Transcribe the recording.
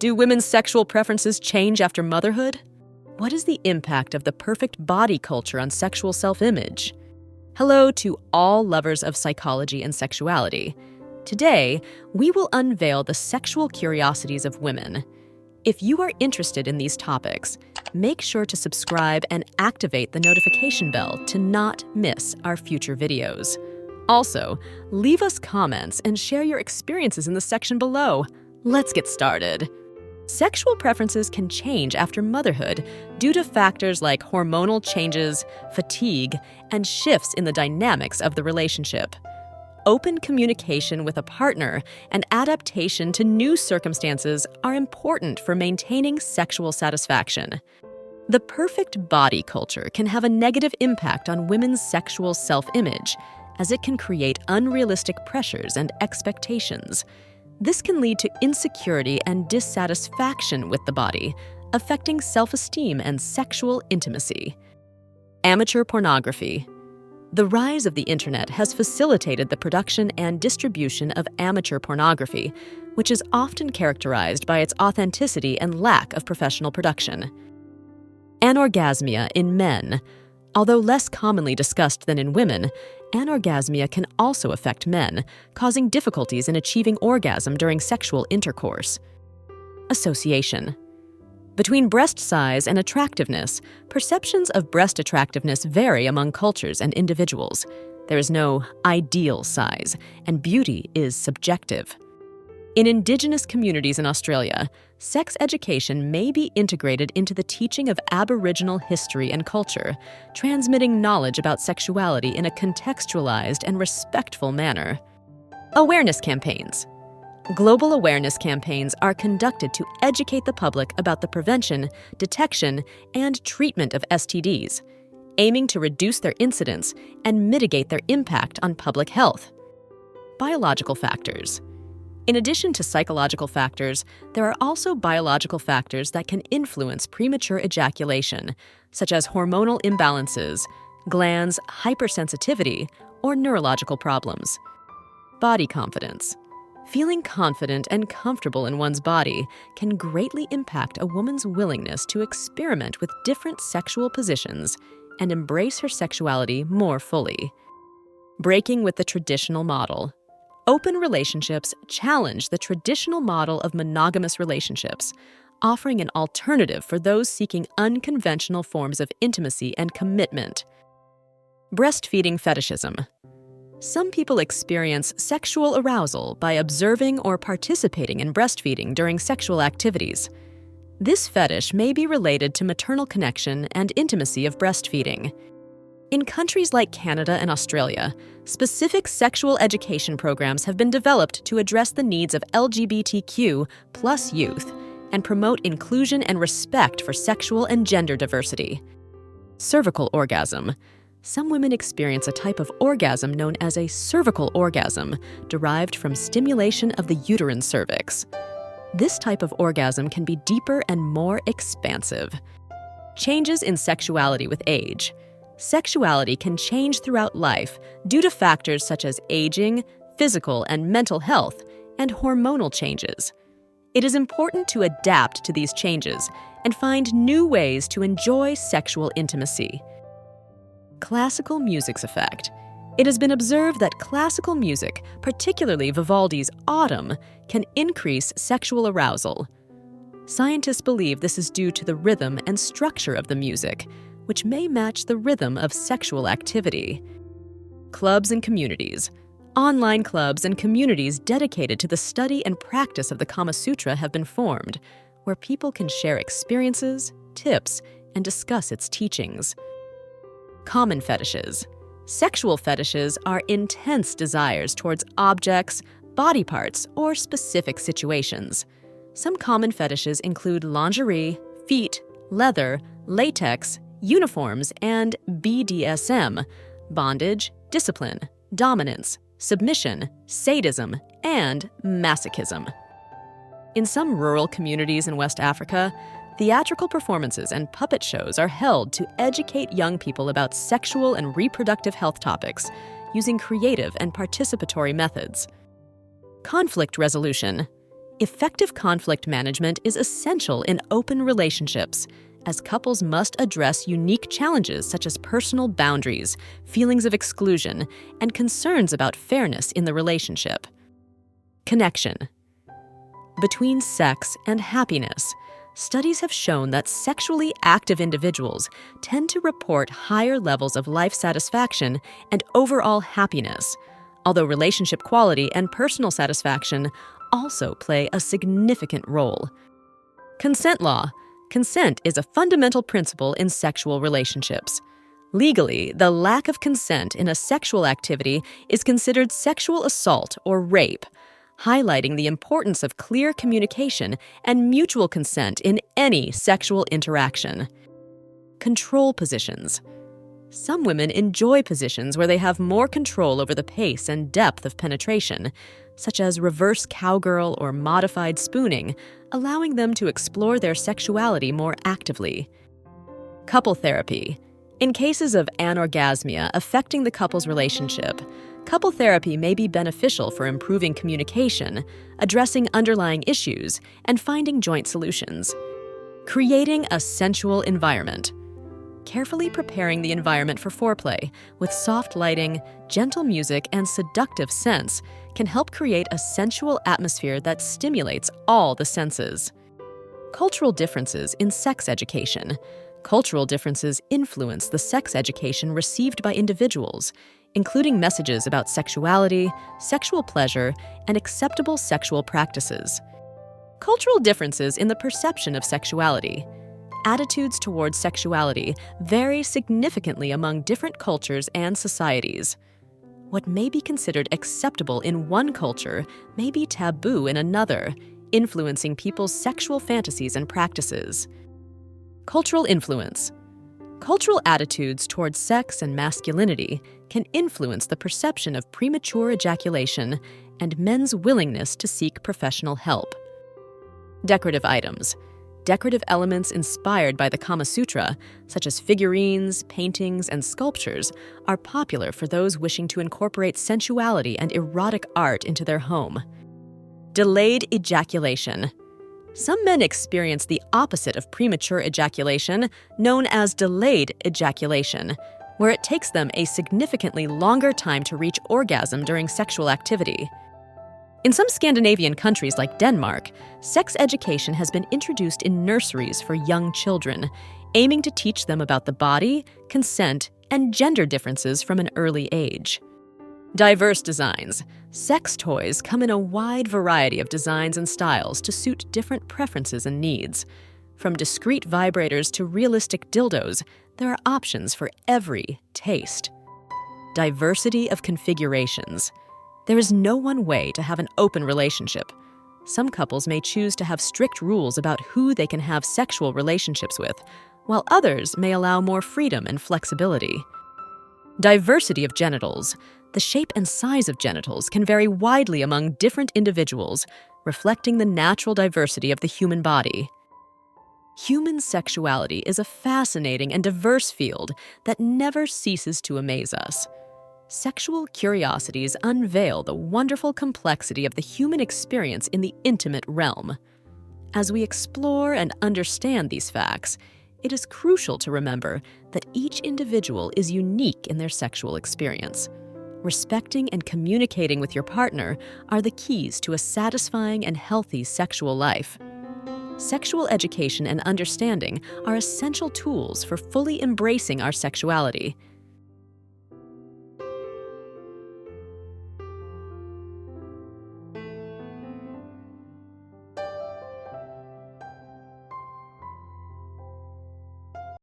Do women's sexual preferences change after motherhood? What is the impact of the perfect body culture on sexual self-image? Hello to all lovers of psychology and sexuality. Today, we will unveil the sexual curiosities of women. If you are interested in these topics, make sure to subscribe and activate the notification bell to not miss our future videos. Also, leave us comments and share your experiences in the section below. Let's get started. Sexual preferences can change after motherhood due to factors like hormonal changes, fatigue, and shifts in the dynamics of the relationship. Open communication with a partner and adaptation to new circumstances are important for maintaining sexual satisfaction. The perfect body culture can have a negative impact on women's sexual self-image, as it can create unrealistic pressures and expectations. This can lead to insecurity and dissatisfaction with the body, affecting self-esteem and sexual intimacy. Amateur pornography. The rise of the internet has facilitated the production and distribution of amateur pornography, which is often characterized by its authenticity and lack of professional production. Anorgasmia in men. Although less commonly discussed than in women, anorgasmia can also affect men, causing difficulties in achieving orgasm during sexual intercourse. Association. Between breast size and attractiveness, perceptions of breast attractiveness vary among cultures and individuals. There is no ideal size, and beauty is subjective. In Indigenous communities in Australia, sex education may be integrated into the teaching of Aboriginal history and culture, transmitting knowledge about sexuality in a contextualized and respectful manner. Awareness campaigns. Global awareness campaigns are conducted to educate the public about the prevention, detection, and treatment of STDs, aiming to reduce their incidence and mitigate their impact on public health. Biological factors. In addition to psychological factors, there are also biological factors that can influence premature ejaculation, such as hormonal imbalances, glands hypersensitivity, or neurological problems. Body confidence. Feeling confident and comfortable in one's body can greatly impact a woman's willingness to experiment with different sexual positions and embrace her sexuality more fully. Breaking with the traditional model. Open relationships challenge the traditional model of monogamous relationships, offering an alternative for those seeking unconventional forms of intimacy and commitment. Breastfeeding fetishism. Some people experience sexual arousal by observing or participating in breastfeeding during sexual activities. This fetish may be related to maternal connection and intimacy of breastfeeding. In countries like Canada and Australia, specific sexual education programs have been developed to address the needs of LGBTQ+ youth and promote inclusion and respect for sexual and gender diversity. Cervical orgasm. Some women experience a type of orgasm known as a cervical orgasm, derived from stimulation of the uterine cervix. This type of orgasm can be deeper and more expansive. Changes in sexuality with age. Sexuality can change throughout life due to factors such as aging, physical and mental health, and hormonal changes. It is important to adapt to these changes and find new ways to enjoy sexual intimacy. Classical music's effect. It has been observed that classical music, particularly Vivaldi's Autumn, can increase sexual arousal. Scientists believe this is due to the rhythm and structure of the music, which may match the rhythm of sexual activity. Clubs and communities. Online clubs and communities dedicated to the study and practice of the Kama Sutra have been formed, where people can share experiences, tips, and discuss its teachings. Common fetishes. Sexual fetishes are intense desires towards objects, body parts, or specific situations. Some common fetishes include lingerie, feet, leather, latex, uniforms, and BDSM, bondage, discipline, dominance, submission, sadism, and masochism. In some rural communities in West Africa, theatrical performances and puppet shows are held to educate young people about sexual and reproductive health topics using creative and participatory methods. Conflict resolution. Effective conflict management is essential in open relationships, as couples must address unique challenges such as personal boundaries, feelings of exclusion, and concerns about fairness in the relationship. Connection. Between sex and happiness, studies have shown that sexually active individuals tend to report higher levels of life satisfaction and overall happiness, although relationship quality and personal satisfaction also play a significant role. Consent law. Consent is a fundamental principle in sexual relationships. Legally, the lack of consent in a sexual activity is considered sexual assault or rape, highlighting the importance of clear communication and mutual consent in any sexual interaction. Control positions. Some women enjoy positions where they have more control over the pace and depth of penetration, such as reverse cowgirl or modified spooning, allowing them to explore their sexuality more actively. Couple therapy. In cases of anorgasmia affecting the couple's relationship, couple therapy may be beneficial for improving communication, addressing underlying issues, and finding joint solutions. Creating a sensual environment. Carefully preparing the environment for foreplay with soft lighting, gentle music, and seductive scents can help create a sensual atmosphere that stimulates all the senses. Cultural differences in sex education. Cultural differences influence the sex education received by individuals, including messages about sexuality, sexual pleasure, and acceptable sexual practices. Cultural differences in the perception of sexuality. Attitudes towards sexuality vary significantly among different cultures and societies. What may be considered acceptable in one culture may be taboo in another, influencing people's sexual fantasies and practices. Cultural influence. Cultural attitudes towards sex and masculinity can influence the perception of premature ejaculation and men's willingness to seek professional help. Decorative items. Decorative elements inspired by the Kama Sutra, such as figurines, paintings, and sculptures, are popular for those wishing to incorporate sensuality and erotic art into their home. Delayed ejaculation. Some men experience the opposite of premature ejaculation, known as delayed ejaculation, where it takes them a significantly longer time to reach orgasm during sexual activity. In some Scandinavian countries like Denmark, sex education has been introduced in nurseries for young children, aiming to teach them about the body, consent, and gender differences from an early age. Diverse designs. Sex toys come in a wide variety of designs and styles to suit different preferences and needs. From discreet vibrators to realistic dildos, there are options for every taste. Diversity of configurations. There is no one way to have an open relationship. Some couples may choose to have strict rules about who they can have sexual relationships with, while others may allow more freedom and flexibility. Diversity of genitals. The shape and size of genitals can vary widely among different individuals, reflecting the natural diversity of the human body. Human sexuality is a fascinating and diverse field that never ceases to amaze us. Sexual curiosities unveil the wonderful complexity of the human experience in the intimate realm. As we explore and understand these facts, it is crucial to remember that each individual is unique in their sexual experience. Respecting and communicating with your partner are the keys to a satisfying and healthy sexual life. Sexual education and understanding are essential tools for fully embracing our sexuality.